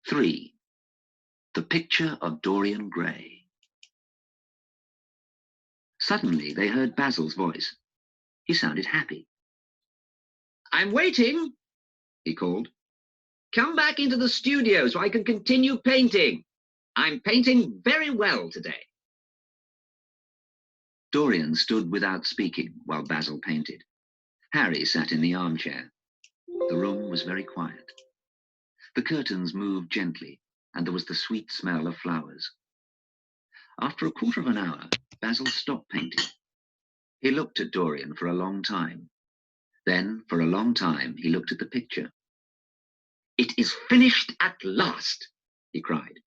3. The Picture of Dorian Gray. Suddenly they heard Basil's voice. He sounded happy. "I'm waiting," he called. "Come back into the studio so I can continue painting. I'm painting very well today." Dorian stood without speaking while Basil painted. Harry sat in the armchair. The room was very quiet. The curtains moved gently, and there was the sweet smell of flowers. After a quarter of an hour, Basil stopped painting. He looked at Dorian for a long time. Then, for a long time, he looked at the picture. "It is finished at last," he cried.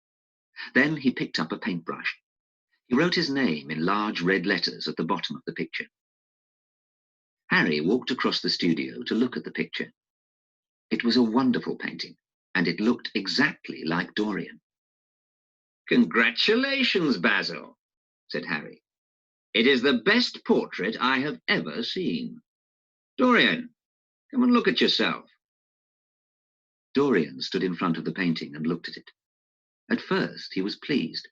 Then he picked up a paintbrush. He wrote his name in large red letters at the bottom of the picture. Harry walked across the studio to look at the picture. It was a wonderful painting, and it looked exactly like Dorian. "Congratulations, Basil," said Harry. "It is the best portrait I have ever seen. Dorian, come and look at yourself." Dorian stood in front of the painting and looked at it. At first, he was pleased.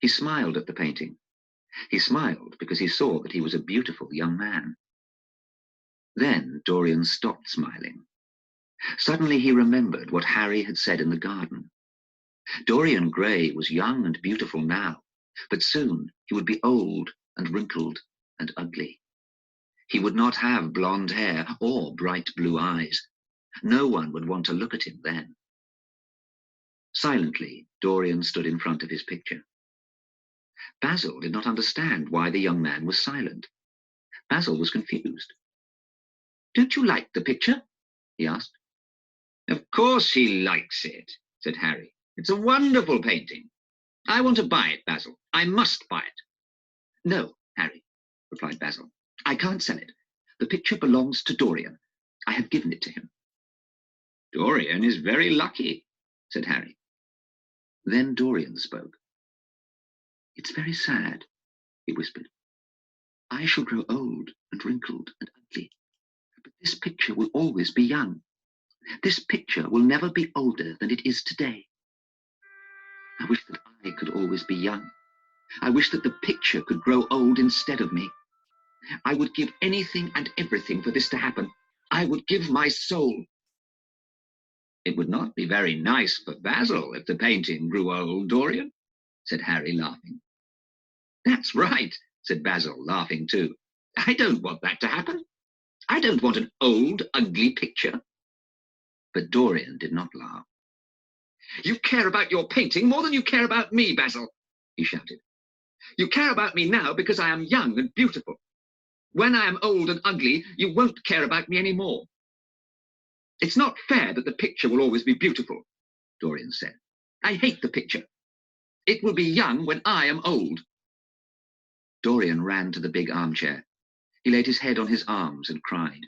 He smiled at the painting. He smiled because he saw that he was a beautiful young man. Then Dorian stopped smiling. Suddenly he remembered what Harry had said in the garden. Dorian Gray was young and beautiful now, but soon he would be old and wrinkled and ugly. He would not have blonde hair or bright blue eyes. No one would want to look at him then. Silently, Dorian stood in front of his picture. Basil did not understand why the young man was silent. Basil was confused. "Don't you like the picture?" he asked. "Of course he likes it," said Harry. "It's a wonderful painting. I want to buy it, Basil. I must buy it." "No, Harry," replied Basil. "I can't sell it. The picture belongs to Dorian. I have given it to him." "Dorian is very lucky," said Harry. Then Dorian spoke. "It's very sad," he whispered. "I shall grow old and wrinkled and ugly, but this picture will always be young. This picture will never be older than it is today. I wish that I could always be young. I wish that the picture could grow old instead of me. I would give anything and everything for this to happen. I would give my soul." "It would not be very nice for Basil if the painting grew old, Dorian," said Harry, laughing. "That's right," said Basil, laughing too. "I don't want that to happen. I don't want an old, ugly picture." But Dorian did not laugh. "You care about your painting more than you care about me, Basil," he shouted. "You care about me now because I am young and beautiful. When I am old and ugly, you won't care about me anymore." "It's not fair that the picture will always be beautiful," Dorian said. "I hate the picture. It will be young when I am old." Dorian ran to the big armchair. He laid his head on his arms and cried.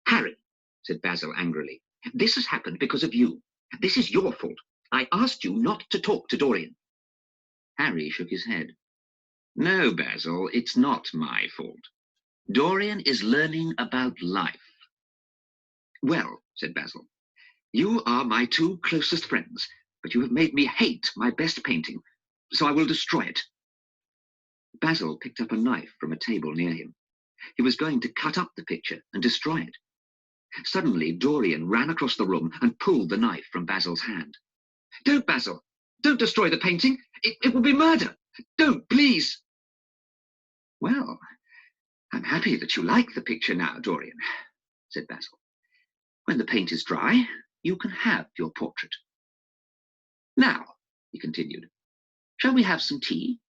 "Harry," said Basil angrily, "this has happened because of you. This is your fault. I asked you not to talk to Dorian." Harry shook his head. "No, Basil, it's not my fault. Dorian is learning about life." "Well," said Basil, "you are my two closest friends, but you have made me hate my best painting, so I will destroy it." Basil picked up a knife from a table near him. He was going to cut up the picture and destroy it. Suddenly, Dorian ran across the room and pulled the knife from Basil's hand. "Don't, Basil! Don't destroy the painting! It will be murder! Don't, please!" "Well, I'm happy that you like the picture now, Dorian," said Basil. "When the paint is dry, you can have your portrait. Now," he continued, "shall we have some tea?"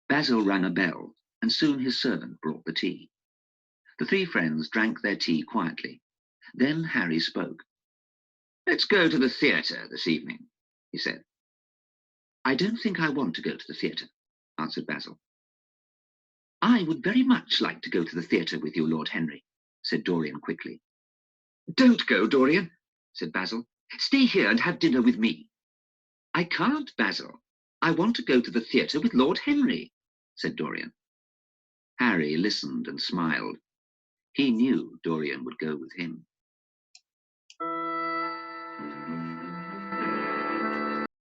Basil rang a bell, and soon his servant brought the tea. The three friends drank their tea quietly. Then Harry spoke. "Let's go to the theatre this evening," he said. "I don't think I want to go to the theatre," answered Basil. "I would very much like to go to the theatre with you, Lord Henry," said Dorian quickly. "Don't go, Dorian," said Basil. "Stay here and have dinner with me." "I can't, Basil. I want to go to the theatre with Lord Henry," said Dorian. Harry listened and smiled. He knew Dorian would go with him.